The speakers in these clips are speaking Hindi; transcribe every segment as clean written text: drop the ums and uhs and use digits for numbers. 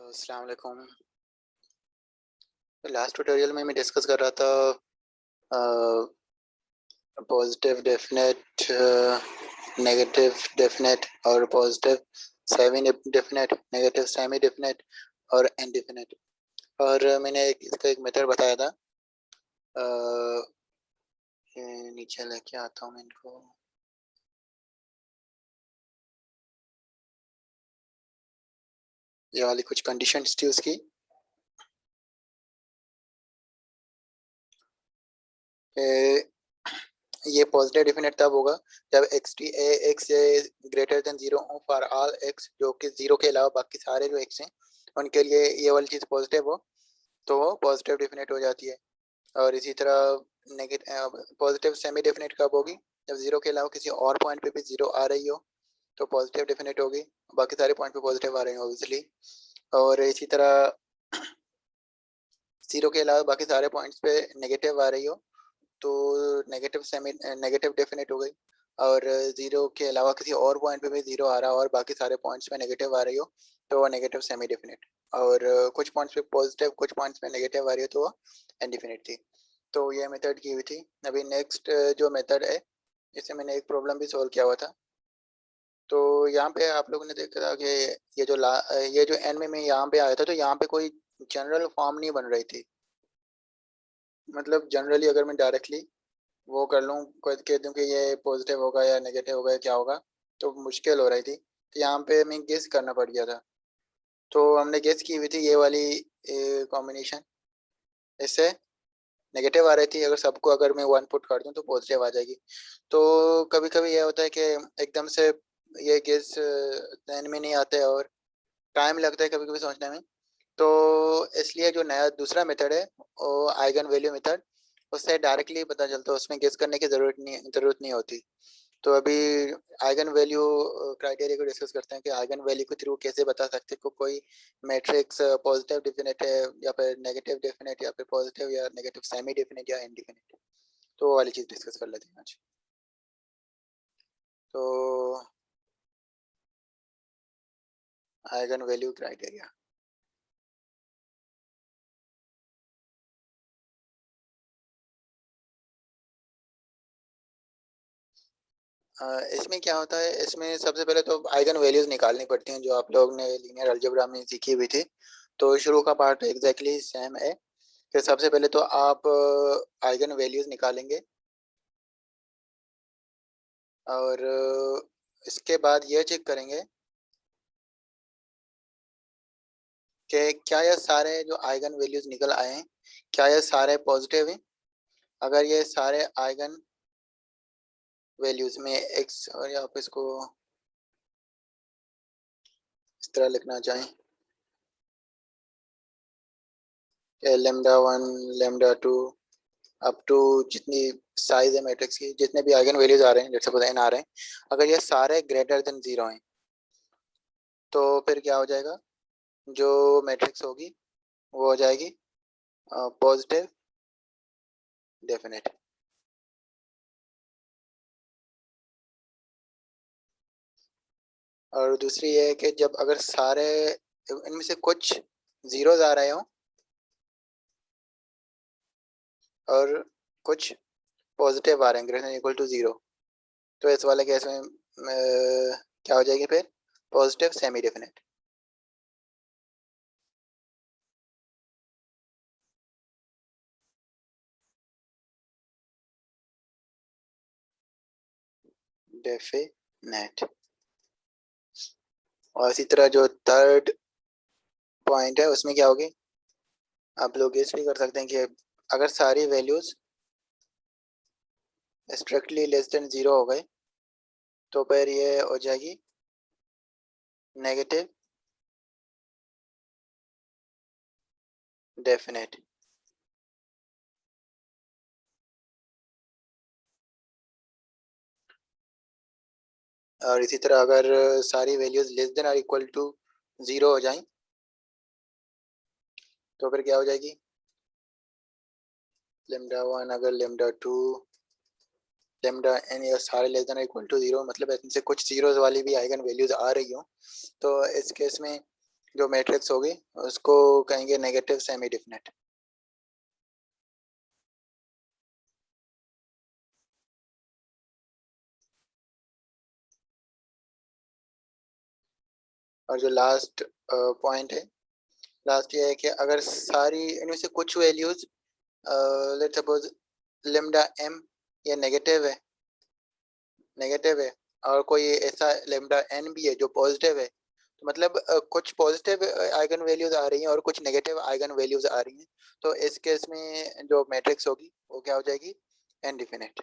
अस्सलाम वालेकुम। लास्ट ट्यूटोरियल में मैं डिस्कस कर रहा था पॉजिटिव डेफिनेट, नेगेटिव डेफिनेट और positive semi definite, negative semi definite और इनडेफिनेट। और मैंने इसका एक मेथड बताया था। नीचे लेके आता हूँ मैं इनको। ये वाली कुछ कंडीशंस थी उसकी। ये पॉजिटिव डेफिनेट तब होगा जब x greater than zero for all x, जो कि जीरो के अलावा बाकी सारे जो एक्स हैं उनके लिए ये वाली चीज़ पॉजिटिव हो तो वो पॉजिटिव डेफिनेट हो जाती है। और इसी तरह नेगेटिव पॉजिटिव सेमी डेफिनेट कब होगी? जब जीरो के अलावा किसी और पॉइंट पे भी जीरो आ रही हो तो पॉजिटिव डेफिनेट होगी, बाकी सारे पॉइंट पे पॉजिटिव आ रहे हैं ऑब्वियसली। और इसी तरह जीरो के अलावा बाकी सारे पॉइंट्स पे नेगेटिव आ रही हो तो नेगेटिव सेमी नेगेटिव डेफिनेट हो गई। और जीरो के अलावा किसी और पॉइंट पे भी जीरो आ रहा हो और बाकी सारे पॉइंट्स पे नेगेटिव आ रही हो तो वो नेगेटिव सेमी डेफिनेट। और कुछ पॉइंट्स पे पॉजिटिव, कुछ पॉइंट्स पे नेगेटिव आ रही हो तो वो इनडेफिनेट थी। तो ये मेथड की हुई थी। अभी नेक्स्ट जो मेथड है इससे मैंने एक प्रॉब्लम भी सॉल्व किया हुआ था। तो यहाँ पे आप लोगों ने देखा था कि ये जो एन में मैं यहाँ पे आया था तो यहाँ पे कोई जनरल फॉर्म नहीं बन रही थी। मतलब जनरली अगर मैं डायरेक्टली वो कर लूँ, कह दूँ कि ये पॉजिटिव होगा या नेगेटिव होगा या क्या होगा, तो मुश्किल हो रही थी। तो यहाँ पे हमें गेस करना पड़ गया था। तो हमने गेस की हुई थी ये वाली कॉम्बिनेशन, इससे नेगेटिव आ रही थी। अगर सबको अगर मैं वन पुट कर दूँ तो पॉजिटिव आ जाएगी। तो कभी कभी ये होता है कि एकदम से ये गेस ध्यान में नहीं आते और टाइम लगता है कभी कभी सोचने में। तो इसलिए जो नया दूसरा मेथड है वो आइगन वैल्यू मेथड, उससे डायरेक्टली पता चलता है, उसमें गेस करने की ज़रूरत नहीं होती। तो अभी आइगन वैल्यू क्राइटेरिया को डिस्कस करते हैं कि आइगन वैल्यू के थ्रू कैसे बता सकते हैं को कोई मैट्रिक्स पॉजिटिव डेफिनेट है या फिर नेगेटिव डेफिनेट या फिर पॉजिटिव या नेगेटिव सेमी डेफिनेट या इनडेफिनेट। तो वो वाली चीज़ डिस्कस कर लेते हैं आज। तो आइगन वैल्यू क्राइटेरिया, इसमें क्या होता है, इसमें सबसे पहले तो आइगन वैल्यूज निकालनी पड़ती हैं जो आप लोग ने लीनियर अलजेब्रा में सीखी हुई थी। तो शुरू का पार्ट एग्जैक्टली सेम है कि सबसे पहले तो आप आइगन वैल्यूज निकालेंगे और इसके बाद ये चेक करेंगे कि क्या ये सारे जो आइगन वैल्यूज निकल आए हैं क्या ये सारे पॉजिटिव हैं। अगर ये सारे आइगन वैल्यूज में एक्स, और आप इसको इस तरह लिखना चाहें lambda one, lambda two, up to जितनी साइज है मैट्रिक्स की, जितने भी आइगन वैल्यूज आ रहे हैं, लेट्स सपोज n आ रहे हैं, अगर ये सारे ग्रेटर देन जीरो हैं तो फिर क्या हो जाएगा, जो मैट्रिक्स होगी वो हो जाएगी पॉजिटिव डेफिनेट। और दूसरी ये है कि जब अगर सारे इनमें से कुछ जीरोज आ रहे हों और कुछ पॉजिटिव आ रहे हैं greater than equal to zero, तो इस वाले केस में क्या हो जाएगी फिर पॉजिटिव सेमी डेफिनेट। डेफिनेट। और इसी तरह जो थर्ड पॉइंट है उसमें क्या होगी, आप लोग गेस भी कर सकते हैं कि अगर सारी values strictly less than zero हो गए तो फिर ये हो जाएगी नेगेटिव डेफिनेट। और इसी तरह अगर सारी वैल्यूज लेस देन और इक्वल टू जीरो हो जाएं तो फिर क्या हो जाएगी लेमडा वन, अगर लेमडा टू, लेमडा एन, या सारे less than equal to zero, मतलब इनसे कुछ जीरोज वाली भी आइगन वैल्यूज आ रही हो तो इस केस में जो मैट्रिक्स होगी उसको कहेंगे नेगेटिव सेमी डिफिनेट। और जो लास्ट पॉइंट है, लास्ट ये है कि अगर सारी इनमें से कुछ values let's suppose lambda M ये नेगेटिव है और कोई ऐसा लेमडा एन भी है जो पॉजिटिव है, तो मतलब कुछ पॉजिटिव आइगन वैल्यूज आ रही हैं और कुछ नेगेटिव आइगन वैल्यूज आ रही हैं, तो इस केस में जो मैट्रिक्स होगी वो क्या हो जाएगी, इनडिफिनिट।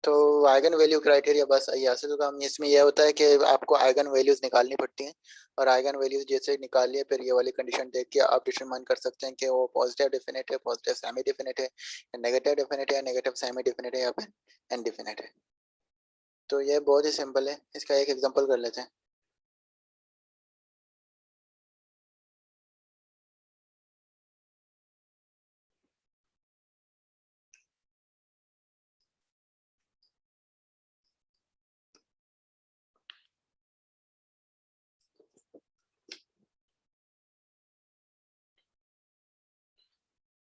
तो आइगन वैल्यू क्राइटेरिया बस यहाँ से तो काम इसमें यह होता है कि आपको आइगन वैल्यूज निकालनी पड़ती हैं, और आइगन वैल्यूज जैसे निकाल लिए फिर ये वाली कंडीशन देख के आप डिटरमाइन कर सकते हैं कि वो पॉजिटिव डेफिनेट है, पॉजिटिव सेमी डेफिनेट है, या नेगेटिव डेफिनेट है, या नेगेटिव सेमी डेफिनेट है, या फिर इनडेफिनेट है। तो ये बहुत ही सिंपल है, इसका एक एग्जांपल कर लेते हैं।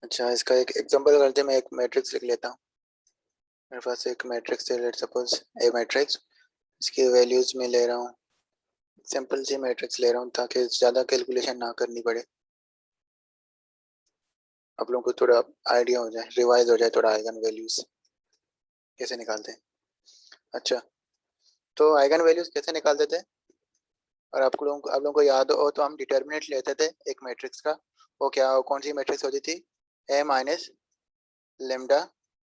अच्छा, इसका एक एग्जांपल करते हैं। मैं एक मैट्रिक्स लिख लेता हूँ। मेरे पास एक मैट्रिक्स है, लेट्स सपोज ए मैट्रिक्स। इसकी वैल्यूज में ले रहा हूँ, सिंपल सी मैट्रिक्स ले रहा हूँ ताकि ज़्यादा कैलकुलेशन ना करनी पड़े, आप लोगों को थोड़ा आइडिया हो जाए, रिवाइज हो जाए थोड़ा आइगन वैल्यूज कैसे निकालते हैं। अच्छा, तो आइगन वैल्यूज कैसे निकालते थे, और आप लोगों को याद हो तो हम डिटर्मिनेंट लेते थे एक मैट्रिक्स का। वो क्या, कौन सी मैट्रिक्स होती थी, ए माइनस लेमडा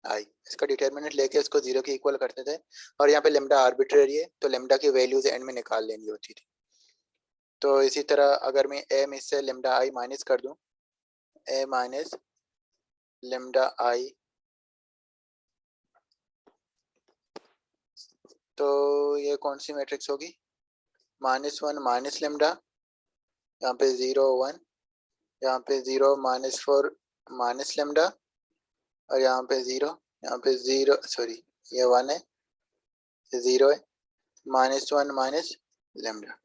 आई। इसका डिटर्मिनेंट लेके इसको जीरो के इक्वल करते थे, और यहाँ पे लेमडा आर्बिट्रेरी है तो लेमडा की वैल्यूज एंड में निकाल लेनी होती थी। तो इसी तरह अगर मैं ए में से लेमडा आई माइनस कर दूं, ए माइनस लेमडा आई, तो ये कौन सी मैट्रिक्स होगी, -1 माइनस लेमडा, यहाँ पे 0 1, यहाँ पे 0 -4 माइनस लेमडा, और यहाँ पे 0, यहाँ पे 0 सॉरी ये 1 है, ये 0 है, -1 माइनस लेमडा।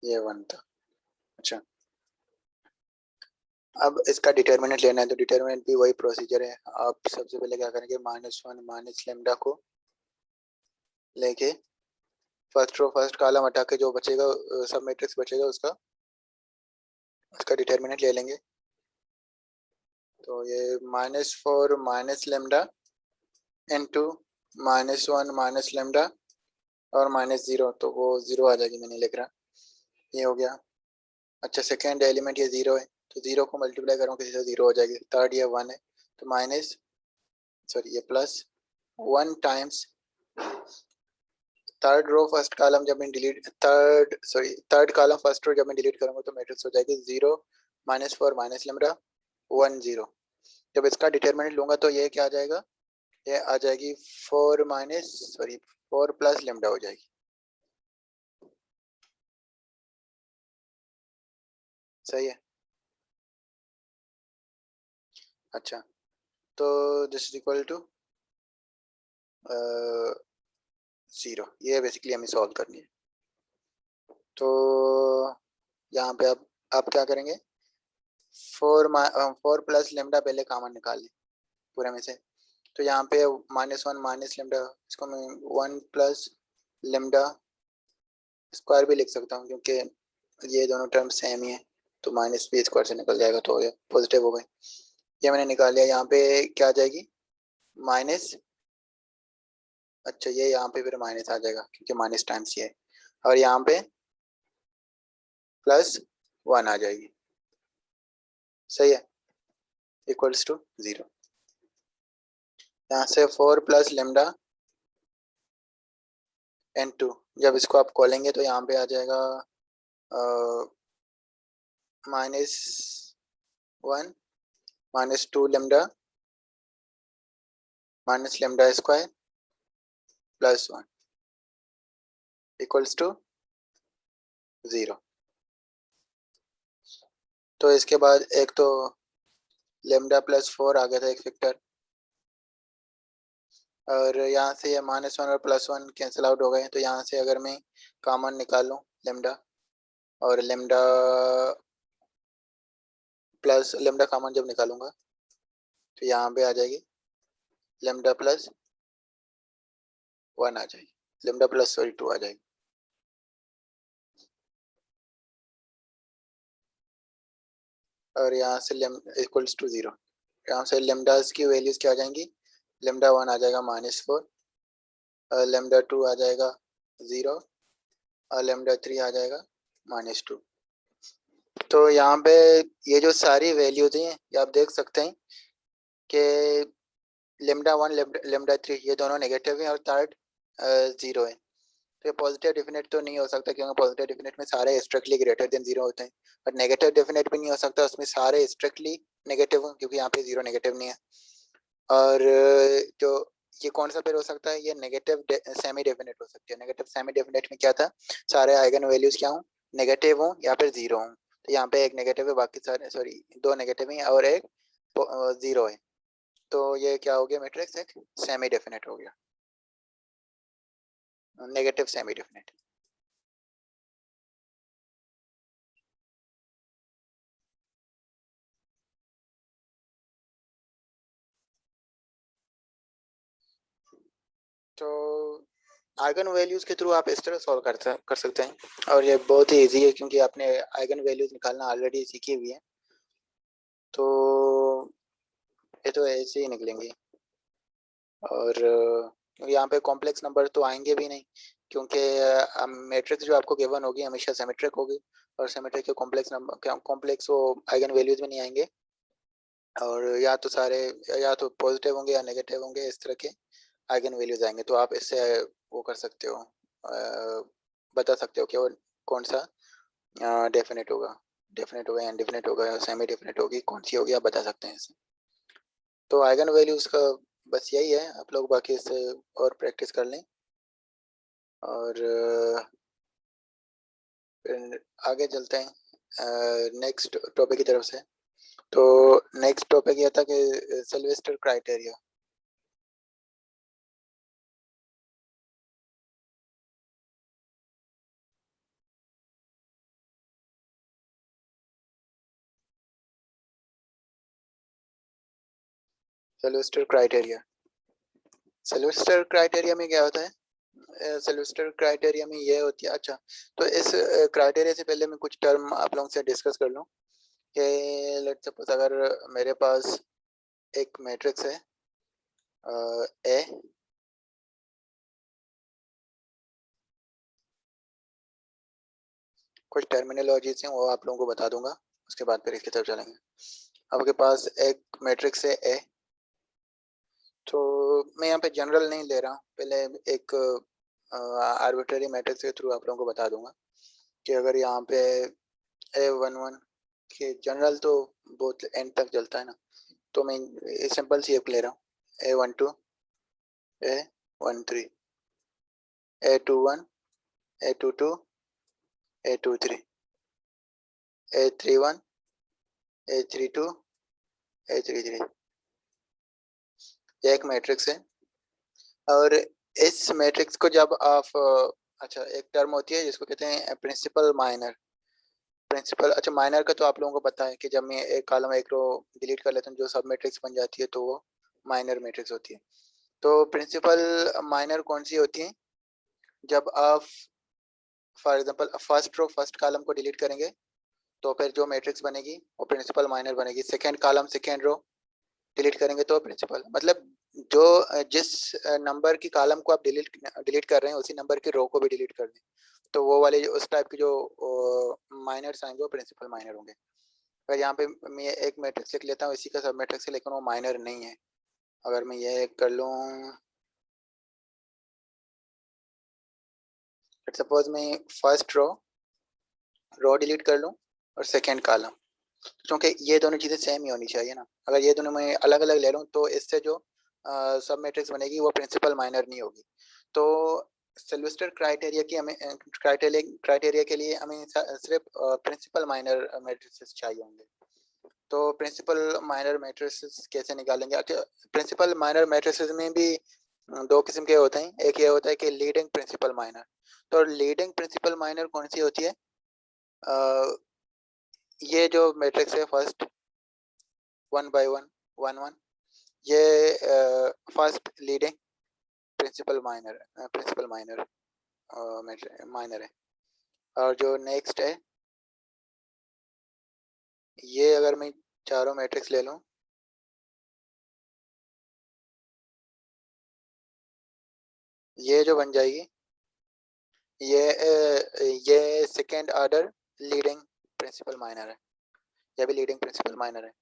ये 1 था। अच्छा, अब इसका डिटर्मिनेंट लेना है, तो डिटर्मिनेंट भी वही प्रोसीजर है। आप सबसे पहले क्या करेंगे, -1 माइनस लेमडा को लेके फर्स्ट रो फर्स्ट कॉलम हटा के जो बचेगा सब मैट्रिक्स बचेगा उसका डिटर्मिनेंट ले लेंगे। तो ये -4 minus lambda into -1 minus lambda और -0, तो वो 0 आ जाएगी, मैंने लिख रहा, ये हो गया। अच्छा, सेकेंड एलिमेंट ये 0 है, तो 0 को मल्टीप्लाई करूँ किसी से 0 हो जाएगी। थर्ड ये 1 है, तो माइनस सॉरी ये plus 1 times third row first column, जब मैं delete third column first row जब मैं डिलीट करूँगा तो मैट्रिक्स हो जाएगी 0 -4 माइनस लेमडा 1 0। जब इसका डिटर्मिनेंट लूंगा तो ये क्या आ जाएगा, ये आ जाएगी 4 प्लस लेमडा हो जाएगी। सही है। अच्छा, तो दिस इज इक्वल टू 0, ये बेसिकली हमें सॉल्व करनी है। तो यहाँ पे आप क्या करेंगे, 4 प्लस लेमडा पहले कॉमन निकाल लें पूरे में से। तो यहाँ पे -1 माइनस लेमडा, इसको मैं 1 प्लस लेमडा स्क्वायर भी लिख सकता हूँ क्योंकि ये दोनों टर्म सेम ही है, तो माइनस भी स्क्वायर से निकल जाएगा तो ये पॉजिटिव हो गए। ये मैंने निकाल लिया, यहाँ पे क्या आ जाएगी माइनस, अच्छा ये यहाँ पे फिर माइनस आ जाएगा क्योंकि माइनस टाइम्स ये है, और यहाँ पे +1 आ जाएगी। सही है, इक्वल्स टू 0। यहाँ से 4 प्लस लेमडा n2, जब इसको आप खोलेंगे तो यहाँ पे आ जाएगा -1 -2 lambda minus lambda square +1 equals to 0। तो इसके बाद एक तो लेमडा प्लस 4 आ गया था एक फैक्टर, और यहाँ से ये -1 और +1 कैंसिल आउट हो गए। तो यहाँ से अगर मैं कॉमन निकालूँ लेमडा, और लेमडा प्लस लेमडा कॉमन जब निकालूंगा तो यहाँ पे आ जाएगी लेमडा प्लस 1 आ जाएगी, लेमडा प्लस सॉरी 2 आ जाएगी। और यहाँ से लेम इक्वल्स टू 0, यहाँ से लेमडास की वैल्यूज क्या आ जाएंगी, लेमडा 1 आ जाएगा -4, लेमडा 2 आ जाएगा 0, और लेमडा 3 आ जाएगा -2। तो यहाँ पे ये जो सारी वैल्यूज हैं ये आप देख सकते हैं कि लेमडा 1 लेमडा 3 ये दोनों नेगेटिव हैं और थर्ड 0 है। तो ये पॉजिटिव डेफिनेट तो नहीं हो सकता, क्योंकि पॉजिटिव डेफिनेट में सारे स्ट्रिक्टली ग्रेटर देन 0 होते हैं, और नेगेटिव डेफिनेट भी नहीं हो सकता, उसमें सारे स्ट्रिक्टली नेगेटिव हो, क्योंकि यहाँ पे 0 नेगेटिव नहीं है। और जो ये कौन सा पेयर हो सकता है, ये नेगेटिव सेमी डेफिनेट हो सकती है। नेगेटिव सेमी डेफिनेट में क्या था, सारे आइगन वैल्यूज क्या हो, नेगेटिव हो या फिर 0 हो। तो यहाँ पे एक नेगेटिव है, बाकी सारे सॉरी 2 नेगेटिव है और एक 0 है। तो ये क्या हो गया, मैट्रिक्स एक सेमी डेफिनेट हो गया, नेगेटिव सेमी डेफिनेट। तो आइगन वैल्यूज के थ्रू आप इस तरह सॉल्व कर सकते हैं, और ये बहुत ही इजी है, क्योंकि आपने आइगन वैल्यूज निकालना ऑलरेडी सीखी हुई है। तो ये तो ऐसे ही निकलेंगे, और यहाँ पे कॉम्प्लेक्स नंबर तो आएंगे भी नहीं, क्योंकि मैट्रिक्स जो आपको गिवन होगी हमेशा सिमेट्रिक होगी, और सिमेट्रिक के कॉम्प्लेक्स नंबर कॉम्प्लेक्स वो आइगन वैल्यूज में नहीं आएंगे, और या तो सारे या तो पॉजिटिव होंगे या नेगेटिव होंगे, इस तरह के आइगन वैल्यूज आएंगे। तो आप इससे वो कर सकते हो, बता सकते हो कि वो कौन सा डेफिनेट होगा या इनडेफिनेट होगा या सेमी डेफिनेट होगी, कौन सी होगी, आप बता सकते हैं इससे। तो आइगन वैल्यूज का बस यही है, आप लोग बाकी इससे और प्रैक्टिस कर लें, और फिर आगे चलते हैं नेक्स्ट टॉपिक की तरफ से। तो नेक्स्ट टॉपिक यह था कि Sylvester criteria. Sylvester criteria, Sylvester criteria में क्या होता है, सिल्वेस्टर क्राइटेरिया में ये होती है, अच्छा तो इस क्राइटेरिया से पहले मैं कुछ टर्म आप लोगों से डिस्कस कर लूँ कि लेट्स सपोज अगर मेरे पास एक मैट्रिक्स है ए, कुछ टर्मिनोलॉजीज हैं वो आप लोगों को बता दूंगा, उसके बाद फिर इसकी तरफ चलेंगे। आपके पास एक मैट्रिक्स है ए, तो मैं यहाँ पे जनरल नहीं ले रहा हूँ, पहले एक आर्बिट्ररी मैट्रिक्स के थ्रू आप लोगों को बता दूंगा कि अगर यहाँ पे A11 के जनरल तो बहुत एंड तक चलता है ना, तो मैं सिंपल सी एक ले रहा हूँ A12 A13 A21 A22 A23 A31 A32 A33, ये एक मैट्रिक्स है। और इस मैट्रिक्स को जब आप अच्छा एक टर्म होती है जिसको कहते हैं प्रिंसिपल माइनर, प्रिंसिपल अच्छा माइनर का तो आप लोगों को पता है कि जब मैं एक कॉलम एक रो डिलीट कर लेता हूँ जो सब मैट्रिक्स बन जाती है तो वो माइनर मैट्रिक्स होती है। तो प्रिंसिपल माइनर कौन सी होती है, जब आप for example first row first column को डिलीट करेंगे तो फिर जो मैट्रिक्स बनेगी वो प्रिंसिपल माइनर बनेगी। Second column second row delete करेंगे तो प्रिंसिपल, मतलब जो जिस नंबर की कॉलम को आप डिलीट कर रहे हैं उसी नंबर की रो को भी डिलीट कर दें, तो वो वाले उस टाइप के जो माइनर्स आएंगे वो प्रिंसिपल माइनर होंगे। अगर यहाँ पे मैं एक मैट्रिक्स लिख लेता हूँ इसी का सब मैट्रिक्स है, लेकिन वो माइनर नहीं है। अगर मैं ये कर लूँ, सपोज मैं फर्स्ट रो डिलीट कर लूँ और सेकेंड कॉलम, क्योंकि ये दोनों चीज़ें सेम ही होनी चाहिए ना। अगर ये दोनों मैं अलग अलग ले लूँ तो इससे जो सब मैट्रिक्स बनेगी वो प्रिंसिपल माइनर नहीं होगी। तो सिल्वेस्टर क्राइटेरिया की हमें क्राइटेरिया के लिए हमें सिर्फ प्रिंसिपल माइनर मैट्रिसेस चाहिए होंगे। तो प्रिंसिपल माइनर मैट्रिसेस कैसे निकालेंगे? अच्छा, प्रिंसिपल माइनर मैट्रिसेस में भी दो किस्म के होते हैं। एक ये होता है कि लीडिंग प्रिंसिपल माइनर। तो लीडिंग प्रिंसिपल माइनर कौन सी होती है? ये जो मैट्रिक्स है फर्स्ट 1 by 1 1 1, ये first leading principal minor minor है। और जो नेक्स्ट है, ये अगर मैं चारों मैट्रिक्स ले लूं, ये जो बन जाएगी ये second order leading principal minor है। ये भी लीडिंग प्रिंसिपल माइनर है।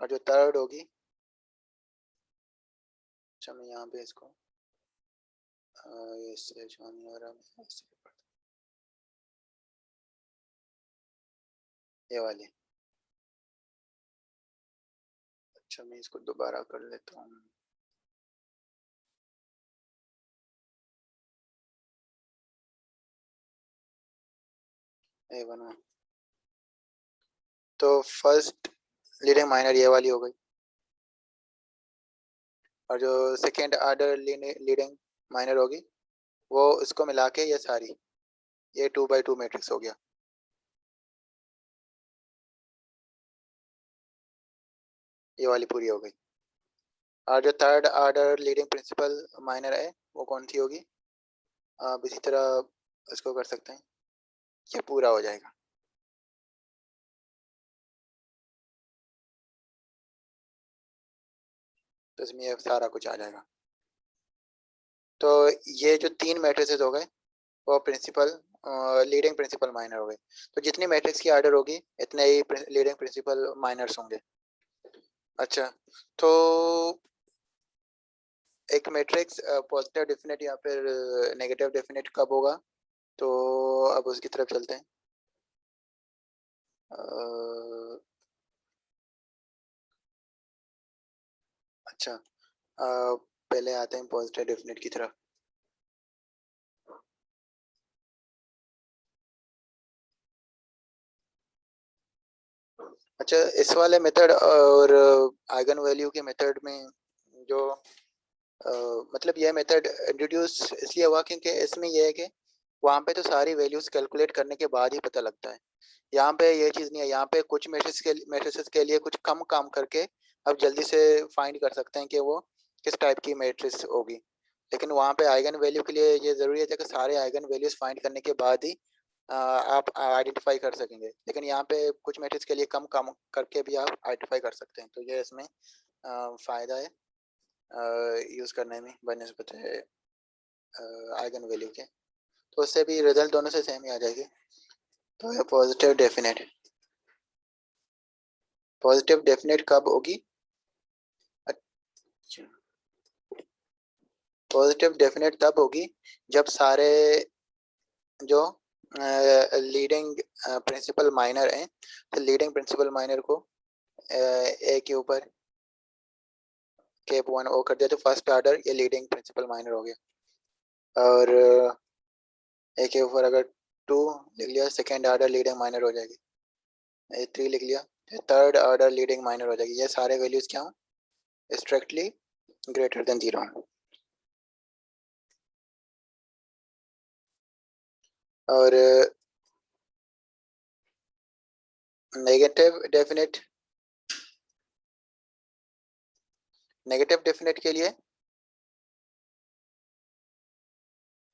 और जो थर्ड होगी, अच्छा मैं यहाँ पे इसको ये वाली, अच्छा मैं इसको दोबारा कर लेता हूँ। A1 तो फर्स्ट लीडिंग माइनर ये वाली हो गई। और जो सेकेंड ऑर्डर लीडिंग माइनर होगी वो इसको मिला के ये सारी, ये 2 by 2 मैट्रिक्स हो गया। ये वाली पूरी हो गई। और जो third order leading principal minor है वो कौन सी होगी? आप इसी तरह इसको कर सकते हैं, ये पूरा हो जाएगा। तो इसमें ये सारा कुछ आ जाएगा। तो ये जो तीन मैट्रिसेस हो गए वो प्रिंसिपल लीडिंग प्रिंसिपल माइनर हो गए। तो जितनी मैट्रिक्स की ऑर्डर होगी इतने ही लीडिंग प्रिंसिपल माइनर्स होंगे। अच्छा, तो एक मैट्रिक्स पॉजिटिव डेफिनेट या फिर नेगेटिव डेफिनेट कब होगा? तो अब उसकी तरफ चलते हैं। अच्छा, पहले आते हैं पॉजिटिव डेफिनेट की तरफ। अच्छा, इस वाले मेथड और आइगन वैल्यू के मेथड में जो मतलब यह मेथड इंट्रोड्यूस इसलिए हुआ क्योंकि इसमें यह है कि वहाँ पे तो सारी वैल्यूज कैलकुलेट करने के बाद ही पता लगता है। यहाँ पे ये चीज़ नहीं है। यहाँ पे कुछ मैट्रिसेस के लिए कुछ कम काम करके अब जल्दी से फाइंड कर सकते हैं कि वो किस टाइप की मैट्रिक्स होगी। लेकिन वहाँ पे आइगन वैल्यू के लिए ये ज़रूरी है कि सारे आइगन वैल्यूज फाइंड करने के बाद ही आप आइडेंटिफाई कर सकेंगे। लेकिन यहाँ पे कुछ मैट्रिक्स के लिए कम काम करके भी आप आइडेंटिफाई कर सकते हैं। तो ये इसमें फ़ायदा है यूज़ करने में बनस्पत है आइगन वैल्यू के। तो उससे भी रिजल्ट दोनों से सेम ही आ जाएगी। तो ये पॉजिटिव डेफिनेट कब होगी? अच्छा, पॉजिटिव डेफिनेट तब होगी जब सारे जो लीडिंग प्रिंसिपल माइनर हैं, तो लीडिंग प्रिंसिपल माइनर को ए के ऊपर केप 1 ओ कर दिया तो फर्स्ट ऑर्डर ये लीडिंग प्रिंसिपल माइनर हो गया। और ए के ऊपर अगर 2 लिख लिया सेकेंड ऑर्डर लीडिंग माइनर हो जाएगी। 3 लिख लिया थर्ड ऑर्डर लीडिंग माइनर हो जाएगी। ये सारे वैल्यूज क्या हो? Strictly greater than 0। और नेगेटिव डेफिनेट के लिए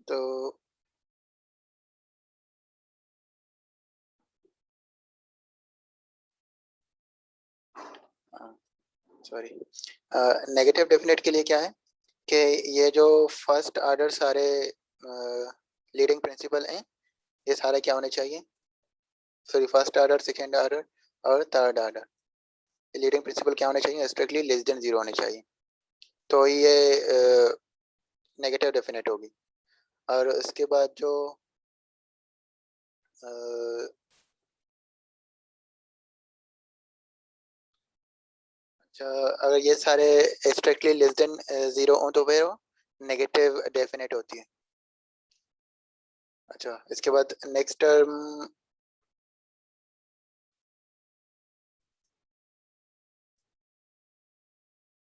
तो सॉरी, नेगेटिव डेफिनेट के लिए क्या है कि ये जो फर्स्ट ऑर्डर सारे लीडिंग प्रिंसिपल हैं ये सारे क्या होने चाहिए? Sorry, first order second order और थर्ड ऑर्डर लीडिंग प्रिंसिपल क्या होने चाहिए? स्ट्रिक्टली लेस देन 0 होने चाहिए। तो ये नेगेटिव डेफिनेट होगी। और उसके बाद जो अच्छा, अगर ये सारे स्ट्रिक्टली लेस देन 0 हो तो फिर वो नेगेटिव डेफिनेट होती है। अच्छा, इसके बाद next term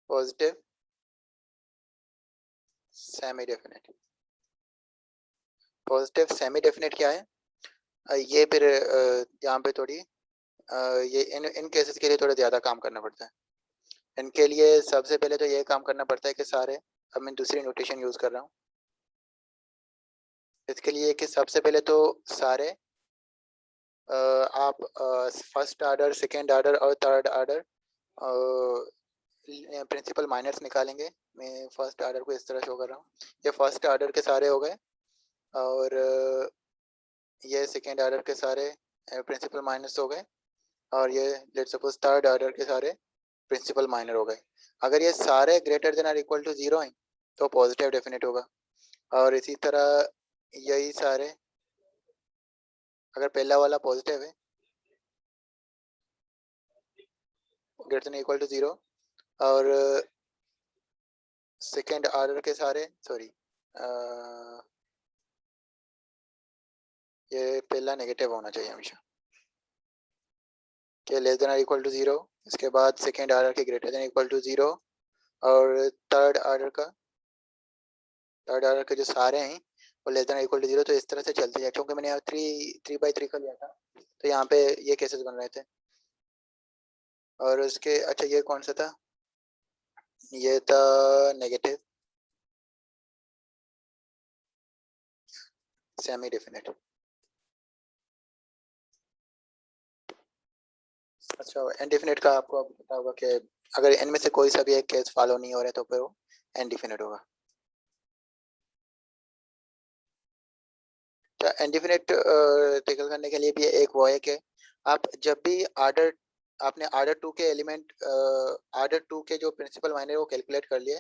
positive semi definite. Positive semi definite क्या है? ये फिर यहाँ पे थोड़ी ये इन केसेस के लिए थोड़ा ज़्यादा काम करना पड़ता है। इनके लिए सबसे पहले तो ये काम करना पड़ता है कि सारे, अब मैं दूसरी नोटेशन यूज़ कर रहा हूँ इसके लिए, कि सबसे पहले तो सारे आप फर्स्ट आर्डर, सेकेंड आर्डर और थर्ड आर्डर प्रिंसिपल माइनर्स निकालेंगे। मैं फर्स्ट आर्डर को इस तरह शो कर रहा हूँ। ये फर्स्ट आर्डर के सारे हो गए, और ये सेकेंड आर्डर के सारे प्रिंसिपल माइनर्स हो गए, और ये लेट्स सपोज थर्ड आर्डर के सारे प्रिंसिपल माइनर हो गए। अगर ये सारे ग्रेटर देन और इक्वल टू 0 हैं तो पॉजिटिव डेफिनेट होगा। और इसी तरह यही सारे, अगर पहला वाला पॉजिटिव है ग्रेटर देन इक्वल टू 0, और सेकेंड आर्डर के सारे, सॉरी ये पहला नेगेटिव होना चाहिए हमेशा, कि लेस देन और इक्वल टू 0, इसके बाद सेकेंड आर्डर के ग्रेटर देन इक्वल टू 0, और थर्ड आर्डर के जो सारे हैं वो लेस देन इक्वल टू 0। तो इस तरह से चलती है, क्योंकि मैंने यहाँ 3 by 3 का लिया था तो यहाँ पे ये केसेस बन रहे थे। और उसके अच्छा ये कौन सा था? ये था नेगेटिव सेमी डेफिनेट। अच्छा, इनडेफिनेट का आपको अब पता होगा कि अगर इनमें से कोई सा भी एक केस फॉलो नहीं हो रहा है तो फिर वो इनडेफिनेट होगा। तो इनडेफिनेट टैकल करने के लिए भी एक वो है कि आप जब भी आपने आर्डर 2 के एलिमेंट, आर्डर 2 के जो प्रिंसिपल माइनर वो कैलकुलेट कर लिए,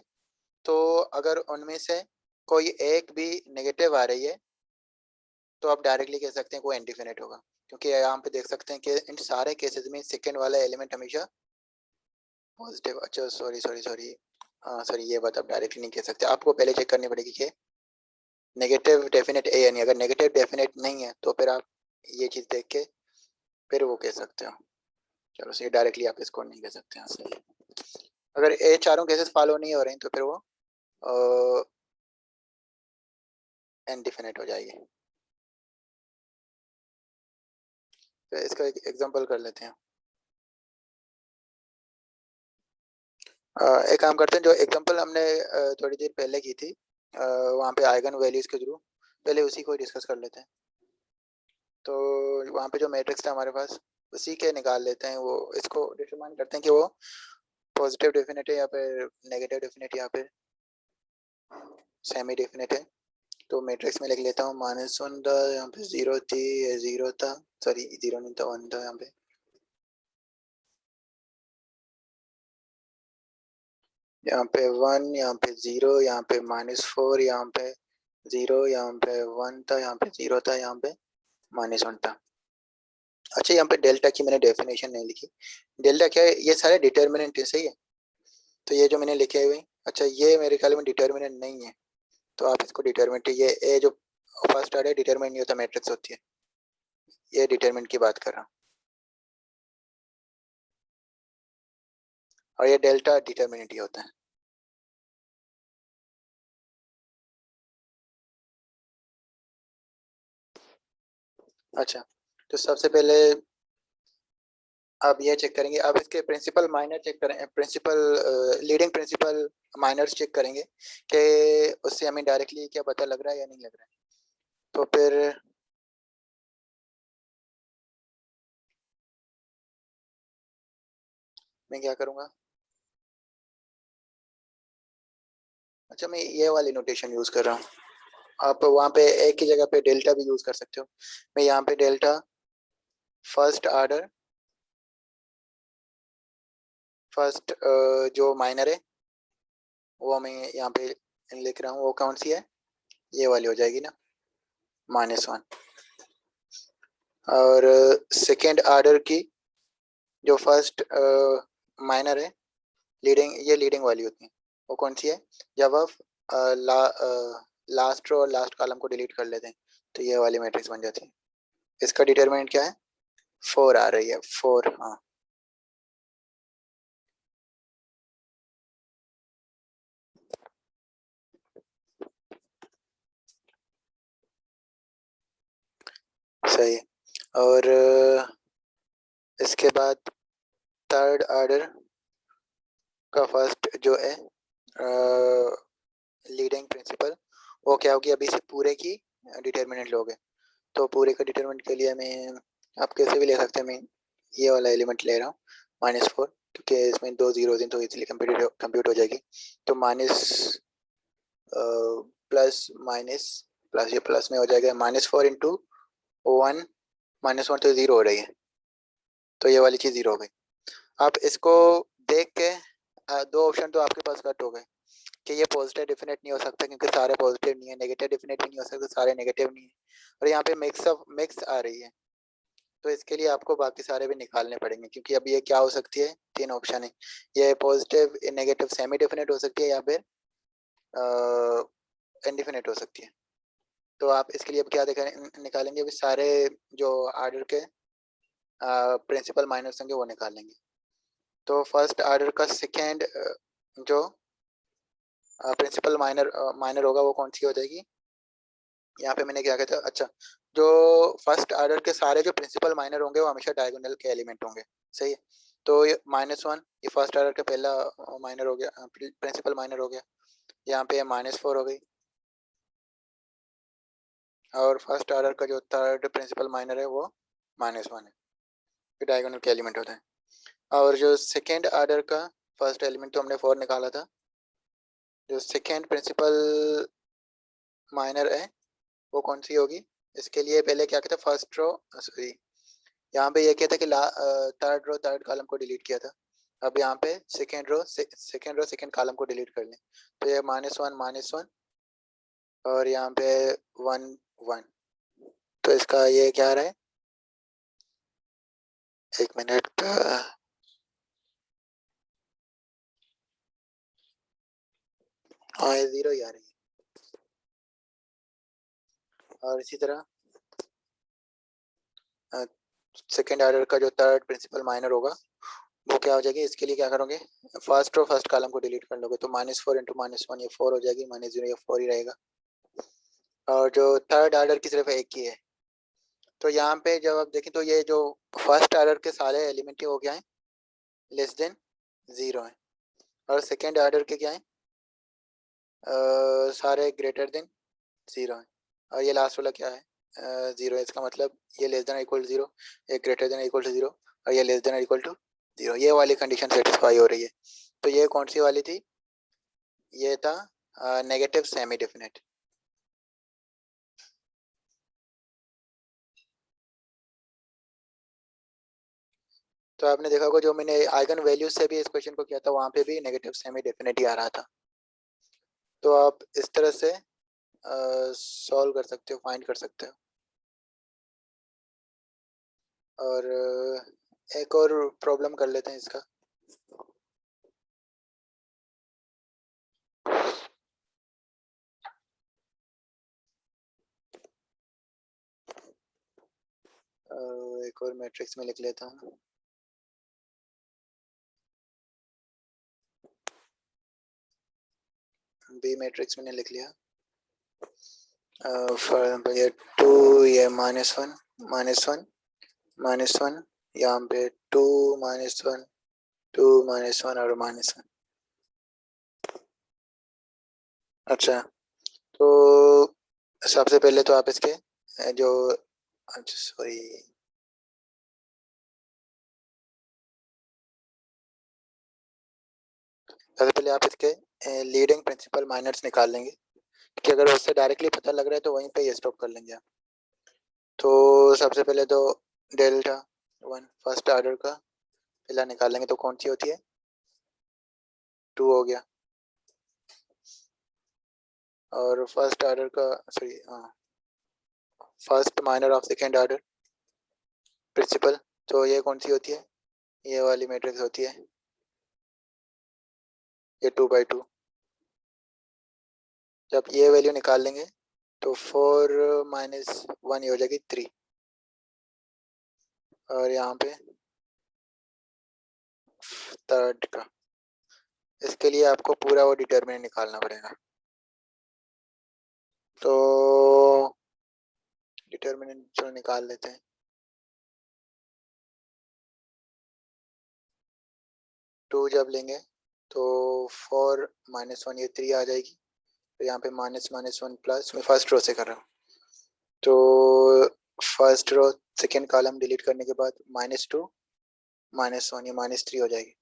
तो अगर उनमें से कोई एक भी नेगेटिव आ रही है तो आप डायरेक्टली कह सकते हैं कि वो इनडेफिनेट होगा, क्योंकि यहाँ पे देख सकते हैं कि इन सारे केसेस में सेकेंड वाला एलिमेंट हमेशा पॉजिटिव। अच्छा सॉरी सॉरी सॉरी, हाँ सॉरी, ये बात आप डायरेक्टली नहीं कह सकते, आपको पहले चेक करनी पड़ेगी कि नेगेटिव डेफिनेट है या नहीं। अगर नेगेटिव डेफिनेट नहीं है तो फिर आप ये चीज़ देख के फिर वो कह सकते हो। चलो सही, डायरेक्टली आप इसको नहीं कह सकते हैं, सही। अगर ये चारों केसेस फॉलो नहीं हो रहे हैं तो फिर वो इनडेफिनेट हो जाएगी। तो इसका एक एग्जांपल कर लेते हैं। एक काम करते हैं, जो एग्जांपल हमने थोड़ी देर पहले की थी वहाँ पे आइगन वैल्यूज के थ्रू, पहले उसी को डिस्कस कर लेते हैं। तो वहाँ पे जो मैट्रिक्स था हमारे पास उसी के निकाल लेते हैं, वो इसको डिटरमाइन करते हैं कि वो पॉजिटिव डेफिनेट है या फिर नेगेटिव डेफिनेट या फिर सेमी डेफिनेट है। तो मैट्रिक्स में लिख लेता हूँ -1 था, यहाँ पे 0 थी, ये 0 था, सॉरी 0 नहीं था, 1 था यहाँ पे। यहाँ पे 1, यहाँ पे 0, यहाँ पे -4, यहाँ पे 0, यहाँ पे 1 था, यहाँ पे 0 था, यहाँ पे -1 था। अच्छा, यहाँ पे डेल्टा की मैंने डेफिनेशन नहीं लिखी। डेल्टा क्या है? ये सारे डिटर्मिनेंट है, सही है। तो ये जो मैंने लिखे हुए, अच्छा ये मेरे ख्याल में डिटर्मिनेंट नहीं है, तो आप इसको डिटर्मिनेंट, ये जो फर्स्ट आर्डर डिटर्मिनेंट नहीं होता, मैट्रिक्स होती है, ये डिटर्मिनेंट की बात कर रहा हूँ, और ये डेल्टा डिटर्मिनेंट ही होता है। अच्छा, तो सबसे पहले आप ये चेक करेंगे, आप इसके प्रिंसिपल माइनर चेक करें, principal leading principal minors check करेंगे कि उससे हमें डायरेक्टली क्या पता लग रहा है या नहीं लग रहा है। तो फिर मैं क्या करूँगा? अच्छा, मैं ये वाली नोटेशन यूज़ कर रहा हूँ। आप वहाँ पे एक ही जगह पे डेल्टा भी यूज़ कर सकते हो। मैं यहाँ पे डेल्टा फर्स्ट आर्डर, फर्स्ट जो माइनर है वो मैं यहाँ पे लिख रहा हूँ, वो कौन सी है? ये वाली हो जाएगी ना, -1। और सेकेंड आर्डर की जो फर्स्ट माइनर है, ये लीडिंग वाली होती है, वो कौन सी है? जब आप लास्ट रो और लास्ट कॉलम को डिलीट कर लेते हैं तो ये वाली मैट्रिक्स बन जाती है। इसका डिटरमिनेंट क्या है? 4 आ रही है, 4। हाँ, सही है। और इसके बाद थर्ड ऑर्डर का फर्स्ट जो है लीडिंग प्रिंसिपल, वो क्या होगी? अभी से पूरे की डिटर्मिनेंट लोगे, तो पूरे का डिटर्मिनेंट के लिए मैं आप कैसे भी ले सकते हैं। मैं ये वाला एलिमेंट ले रहा हूँ -4, क्योंकि इसमें 2 जीरो दिन तो इजीली कंप्यूट हो जाएगी। तो माइनस प्लस माइनस प्लस, ये प्लस में हो जाएगा -4 इंटू 1, -1 तो 0 हो रही है, तो ये वाली चीज़ 0 हो गई। आप इसको देख के दो ऑप्शन तो आपके पास कट हो गए कि ये पॉजिटिव डेफिनेट नहीं हो सकता क्योंकि सारे पॉजिटिव नहीं है, नेगेटिव डेफिनेट भी नहीं हो सकता, सारे नेगेटिव नहीं है, और यहाँ पे मिक्स आ रही है। तो इसके लिए आपको बाकी सारे भी निकालने पड़ेंगे, क्योंकि अब ये क्या हो सकती है? 3 ऑप्शन है, ये पॉजिटिव, नेगेटिव, सेमी डेफिनेट हो सकती है, या फिर इनडेफिनेट हो सकती है। तो आप इसके लिए अब क्या निकालेंगे? अभी सारे जो आर्डर के प्रिंसिपल माइनर्स होंगे वो निकालेंगे। तो फर्स्ट आर्डर का सेकेंड जो प्रिंसिपल माइनर होगा वो कौन सी हो जाएगी? यहाँ पे मैंने क्या कहता है, अच्छा, जो फर्स्ट आर्डर के सारे जो प्रिंसिपल माइनर होंगे वो हमेशा डायगोनल के एलिमेंट होंगे, सही है। तो ये -1 ये फर्स्ट आर्डर का पहला माइनर हो गया, प्रिंसिपल माइनर हो गया। यहाँ पे -4 हो गई, और फर्स्ट आर्डर का जो थर्ड प्रिंसिपल माइनर है वो -1 है, ये डायगोनल के एलिमेंट होता है। और जो सेकेंड आर्डर का फर्स्ट एलिमेंट तो हमने 4 निकाला था, जो सेकेंड प्रिंसिपल माइनर है वो कौन सी होगी? इसके लिए पहले क्या कहते हैं, फर्स्ट रो, सॉरी, यहाँ पे ये क्या था कि थर्ड रो थर्ड कॉलम को डिलीट किया था। अब यहाँ पे सेकेंड कॉलम को डिलीट कर लें, तो ये -1 और यहाँ पे 1 1। तो इसका ये क्या आ रहा है? एक मिनट, हाँ, ये 0 ही आ रही है। और इसी तरह सेकेंड ऑर्डर का जो थर्ड प्रिंसिपल माइनर होगा वो क्या हो जाएगी? इसके लिए क्या करोगे? फर्स्ट रो फर्स्ट कॉलम को डिलीट कर लोगे, तो -4 इंटू -1 ये 4 हो जाएगी, -0 ये 4 ही रहेगा। और जो थर्ड ऑर्डर की सिर्फ एक ही है, तो यहाँ पे जब आप देखें तो ये जो फर्स्ट ऑर्डर के सारे एलिमेंट हो गया है लेस देन 0 है, और सेकेंड ऑर्डर के क्या है? सारे ग्रेटर देन 0 है, और ये लास्ट वाला क्या है? 0 है। इसका मतलब ये लेस देन इक्वल टू 0, ये ग्रेटर देन इक्वल टू 0, और ये लेस देन इक्वल टू 0, ये वाली कंडीशन सेटिस्फाई हो रही है। तो ये कौन सी वाली थी? ये था नेगेटिव सेमी डेफिनेट। तो आपने देखा होगा जो मैंने आइगन वैल्यूज से भी इस क्वेश्चन को किया था, वहाँ पे भी नेगेटिव सेमी डेफिनेट ही आ रहा था। तो आप इस तरह से सॉल्व कर सकते हो, फाइंड कर सकते हो। और एक और प्रॉब्लम कर लेते हैं इसका। एक और मैट्रिक्स में लिख लेता हूँ। बी मैट्रिक्स मैंने लिख लिया। फॉर एग्जाम्पल ये 2, ये -1 -1 -1, यहाँ पे 2 -1 2 -1 और -1। अच्छा, तो सबसे पहले तो आप इसके जो, अच्छा सॉरी, सबसे पहले आप इसके लीडिंग प्रिंसिपल माइनर्स निकाल लेंगे, कि अगर उससे डायरेक्टली पता लग रहा है तो वहीं पे ये स्टॉप कर लेंगे आप। तो सबसे पहले तो डेल्टा 1 फर्स्ट ऑर्डर का पहला निकाल लेंगे, तो कौन सी होती है? 2 हो गया। और फर्स्ट ऑर्डर का, सॉरी, हाँ, first minor of second order principal, तो ये कौन सी होती है? ये वाली मैट्रिक्स होती है, ये 2 by 2। जब ये वैल्यू निकाल लेंगे तो 4 माइनस 1 ये हो जाएगी 3, और यहाँ पे थर्ड का, इसके लिए आपको पूरा वो डिटरमिनेंट निकालना पड़ेगा। तो डिटरमिनेंट चलो निकाल लेते हैं। 2 जब लेंगे तो 4 माइनस 1 ये 3 आ जाएगी, तो यहाँ पे माइनस माइनस 1 प्लस, मैं फर्स्ट रो से कर रहा हूँ। तो first row second column delete करने के बाद -2 -1 ये -3 हो जाएगी,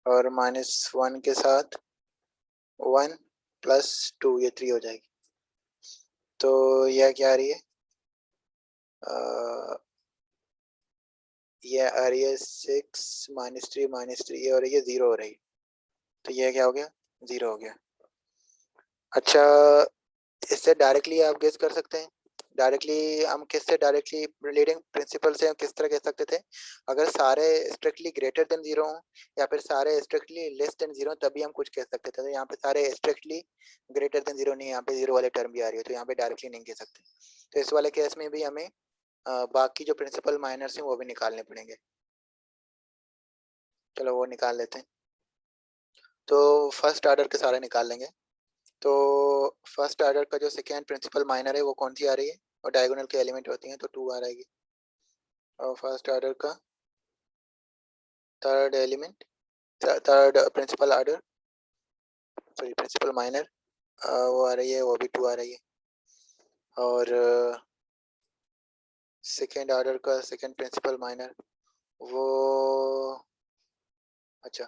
और -1 के साथ 1 + 2 ये 3 हो जाएगी। तो यह क्या आ रही है, ये आ रही है 6 -3 ये हो रही है 0 हो रही है, तो यह क्या हो गया, 0 हो गया। अच्छा, इससे डायरेक्टली आप गेस कर सकते हैं, डायरेक्टली हम किससे, डायरेक्टली लीडिंग प्रिंसिपल से हम किस तरह कह सकते थे, अगर सारे स्ट्रिक्टली ग्रेटर देन 0 हो या फिर सारे स्ट्रिक्टली लेस देन 0 तभी हम कुछ कह सकते थे। तो यहाँ पे सारे स्ट्रिक्टली ग्रेटर देन 0 नहीं, यहाँ पे 0 वाले टर्म भी आ रही है, तो यहाँ पे डायरेक्टली नहीं कह सकते। तो इस वाले केस में भी हमें बाकी जो प्रिंसिपल माइनर्स हैं वो भी निकालने पड़ेंगे। चलो वो निकाल लेते हैं। तो फर्स्ट ऑर्डर के सारे निकाल लेंगे। तो फर्स्ट ऑर्डर का जो सेकेंड प्रिंसिपल माइनर है वो कौन सी आ रही है, और डायगोनल के एलिमेंट होती हैं तो 2 आ रहेगी। और फर्स्ट ऑर्डर का third element, third principal order, sorry principal minor वो आ रही है, वो भी 2 आ रही है। और सेकेंड ऑर्डर का सेकेंड प्रिंसिपल माइनर वो, अच्छा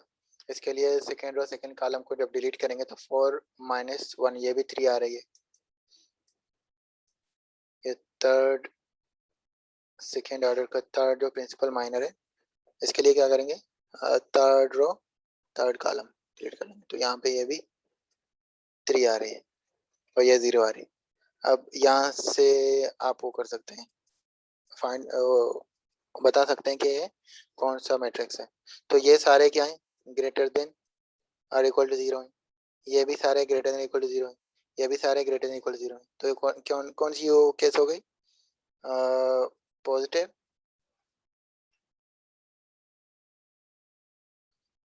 इसके लिए सेकेंड रो सेकेंड कॉलम को जब डिलीट करेंगे तो 4 - 1 ये भी 3 आ रही है। ये थर्ड सेकेंड ऑर्डर का थर्ड जो प्रिंसिपल माइनर है, इसके लिए क्या करेंगे, third row third column delete कर लेंगे, तो यहाँ पे ये भी 3 आ रही है और ये 0 आ रही है। अब यहाँ से आप वो कर सकते हैं, फाइंड बता सकते हैं कि ये कौन सा मैट्रिक्स है। तो ये सारे क्या हैं, ग्रेटर देन और इक्वल टू 0 हैं, ये भी सारे ग्रेटर देन इक्वल टू 0 हैं, ये भी सारे ग्रेटर देन इक्वल टू 0 हैं। तो कौन सी वो केस हो गई, positive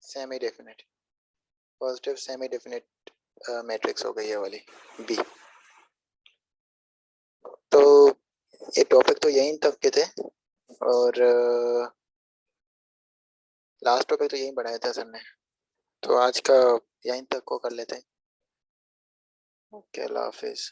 semi definite, positive semi definite matrix हो गई है वाली बी। तो ये टॉपिक तो यहीं तक के थे, और लास्ट टॉपिक तो यहीं बढ़ाया था सर ने, तो आज का यहीं तक को कर लेते हैं। ओके, अल्लाह हाफिज़।